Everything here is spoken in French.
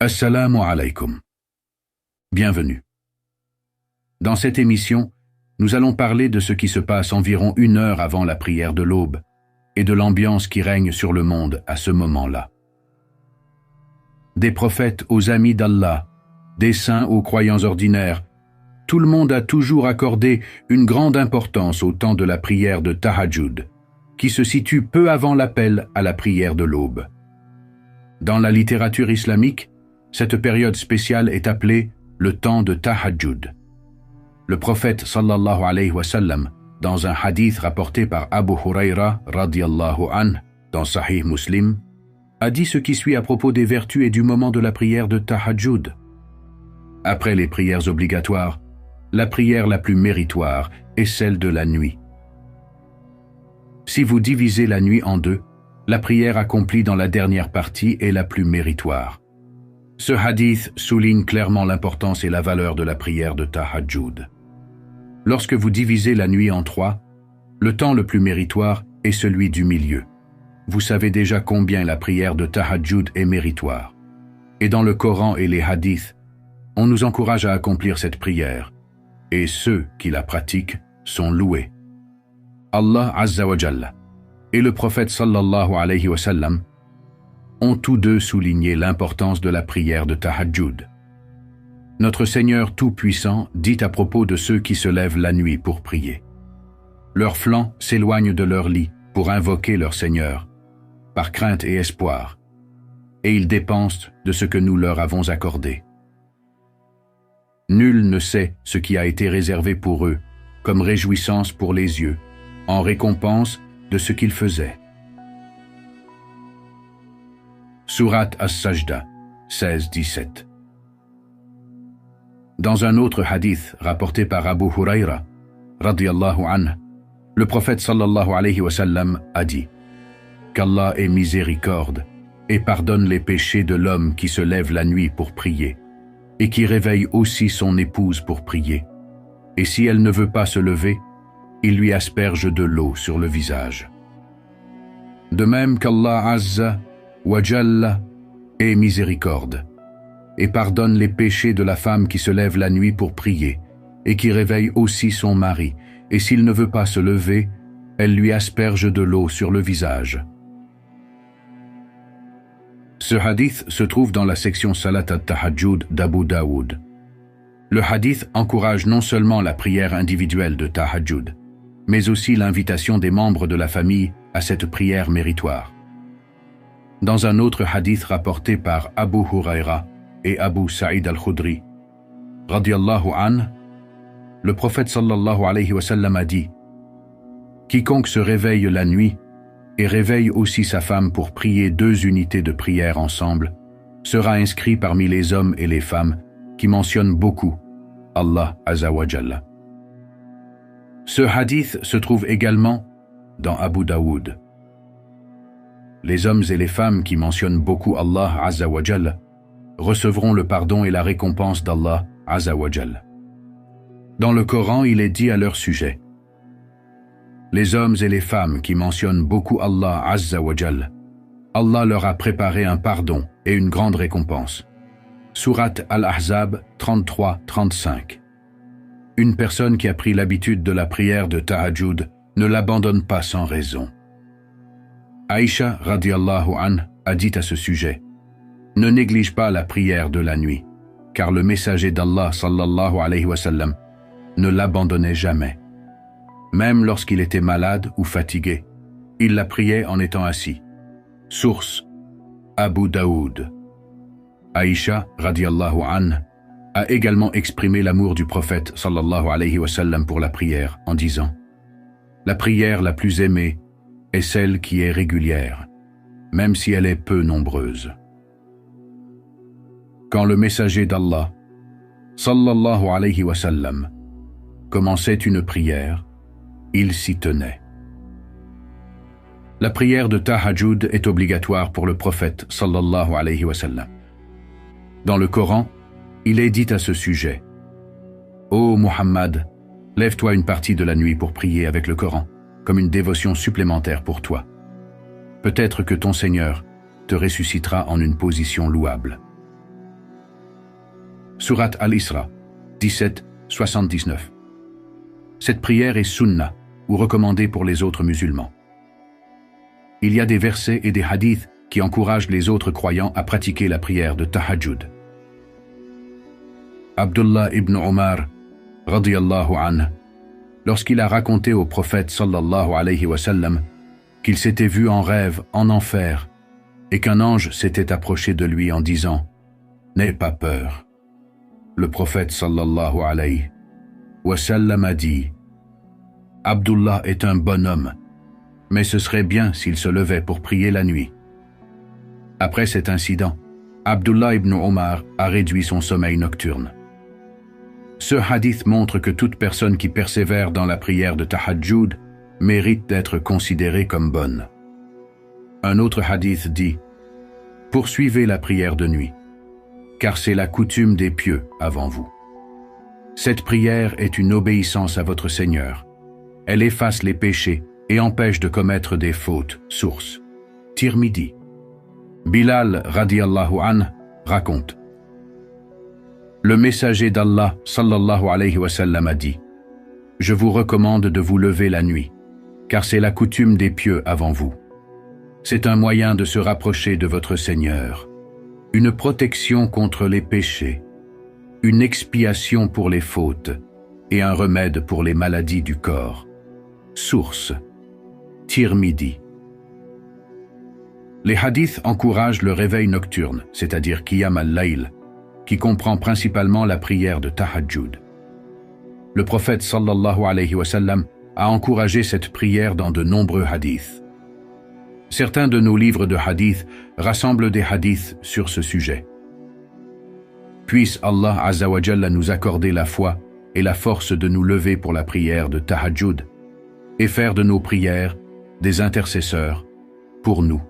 Assalamu alaikum. Bienvenue. Dans cette émission, nous allons parler de ce qui se passe environ 1 heure avant la prière de l'aube et de l'ambiance qui règne sur le monde à ce moment-là. Des prophètes aux amis d'Allah, des saints aux croyants ordinaires, tout le monde a toujours accordé une grande importance au temps de la prière de Tahajjud, qui se situe peu avant l'appel à la prière de l'aube. Dans la littérature islamique, cette période spéciale est appelée le temps de Tahajjud. Le prophète sallallahu alayhi wa sallam, dans un hadith rapporté par Abu Huraira radiyallahu anhu dans Sahih Muslim, a dit ce qui suit à propos des vertus et du moment de la prière de Tahajjud. Après les prières obligatoires, la prière la plus méritoire est celle de la nuit. Si vous divisez la nuit en 2, la prière accomplie dans la dernière partie est la plus méritoire. Ce hadith souligne clairement l'importance et la valeur de la prière de Tahajjud. Lorsque vous divisez la nuit en 3, le temps le plus méritoire est celui du milieu. Vous savez déjà combien la prière de Tahajjud est méritoire. Et dans le Coran et les hadiths, on nous encourage à accomplir cette prière, et ceux qui la pratiquent sont loués. Allah Azza wa Jalla et le prophète sallallahu alayhi wa sallam ont tous deux souligné l'importance de la prière de Tahajjud. Notre Seigneur Tout-Puissant dit à propos de ceux qui se lèvent la nuit pour prier. Leurs flancs s'éloignent de leur lit pour invoquer leur Seigneur, par crainte et espoir, et ils dépensent de ce que nous leur avons accordé. Nul ne sait ce qui a été réservé pour eux, comme réjouissance pour les yeux, en récompense de ce qu'ils faisaient. Surat As-Sajda 16-17. Dans un autre hadith rapporté par Abu Huraira radiyallahu anhu, le prophète sallallahu alayhi wa sallam a dit qu'Allah est miséricorde et pardonne les péchés de l'homme qui se lève la nuit pour prier et qui réveille aussi son épouse pour prier. Et si elle ne veut pas se lever, il lui asperge de l'eau sur le visage. De même qu'Allah Azza wa Jalla est miséricorde et pardonne les péchés de la femme qui se lève la nuit pour prier et qui réveille aussi son mari, et s'il ne veut pas se lever, elle lui asperge de l'eau sur le visage. Ce hadith se trouve dans la section Salat al-Tahajjud d'Abu Daoud. Le hadith encourage non seulement la prière individuelle de Tahajjud, mais aussi l'invitation des membres de la famille à cette prière méritoire. Dans un autre hadith rapporté par Abu Huraira et Abu Sa'id al-Khudri, radiyallahu anhu, le prophète sallallahu alayhi wa sallam a dit « Quiconque se réveille la nuit et réveille aussi sa femme pour prier 2 unités de prière ensemble, sera inscrit parmi les hommes et les femmes qui mentionnent beaucoup Allah Azza wa Jalla. » Ce hadith se trouve également dans Abu Daoud. Les hommes et les femmes qui mentionnent beaucoup Allah Azza wa Jalla recevront le pardon et la récompense d'Allah Azza wa Jalla. Dans le Coran, il est dit à leur sujet: les hommes et les femmes qui mentionnent beaucoup Allah Azza wa Jalla, Allah leur a préparé un pardon et une grande récompense. Surat Al-Ahzab 33-35. Une personne qui a pris l'habitude de la prière de Tahajjud ne l'abandonne pas sans raison. Aïcha radiyallahu anha a dit à ce sujet: ne néglige pas la prière de la nuit, car le messager d'Allah sallallahu alayhi wa sallam ne l'abandonnait jamais. Même lorsqu'il était malade ou fatigué, il la priait en étant assis. Source: Abu Daoud. Aïcha radiyallahu anha a également exprimé l'amour du prophète sallallahu alayhi wa sallam pour la prière en disant: la prière la plus aimée est celle qui est régulière, même si elle est peu nombreuse. Quand le messager d'Allah sallallahu alayhi wa sallam commençait une prière, il s'y tenait. La prière de Tahajjud est obligatoire pour le prophète sallallahu alayhi wa sallam. Dans le Coran, il est dit à ce sujet: Ô Muhammad, lève-toi une partie de la nuit pour prier avec le Coran, comme une dévotion supplémentaire pour toi. Peut-être que ton Seigneur te ressuscitera en une position louable. Surat Al-Isra, 17-79. Cette prière est sunna, ou recommandée pour les autres musulmans. Il y a des versets et des hadiths qui encouragent les autres croyants à pratiquer la prière de Tahajjud. Abdullah ibn Omar, radiyallahu anhu, lorsqu'il a raconté au prophète sallallahu alayhi wa sallam qu'il s'était vu en rêve en enfer et qu'un ange s'était approché de lui en disant « N'aie pas peur ». Le prophète sallallahu alayhi wa sallam a dit « Abdullah est un bon homme, mais ce serait bien s'il se levait pour prier la nuit ». Après cet incident, Abdullah ibn Omar a réduit son sommeil nocturne. Ce hadith montre que toute personne qui persévère dans la prière de Tahajjud mérite d'être considérée comme bonne. Un autre hadith dit « Poursuivez la prière de nuit, car c'est la coutume des pieux avant vous. Cette prière est une obéissance à votre Seigneur. Elle efface les péchés et empêche de commettre des fautes. » Source Tirmidhi. Bilal radiyallahu anhu raconte: Le messager d'Allah sallallahu alayhi wa sallam a dit: Je vous recommande de vous lever la nuit, car c'est la coutume des pieux avant vous. C'est un moyen de se rapprocher de votre Seigneur, une protection contre les péchés, une expiation pour les fautes et un remède pour les maladies du corps. Source Tirmidhi. Les hadiths encouragent le réveil nocturne, c'est-à-dire Qiyam al-Layl, qui comprend principalement la prière de Tahajjud. Le prophète sallallahu alayhi wa sallam a encouragé cette prière dans de nombreux hadiths. Certains de nos livres de hadiths rassemblent des hadiths sur ce sujet. Puisse Allah Azza wa Jalla nous accorder la foi et la force de nous lever pour la prière de Tahajjud et faire de nos prières des intercesseurs pour nous.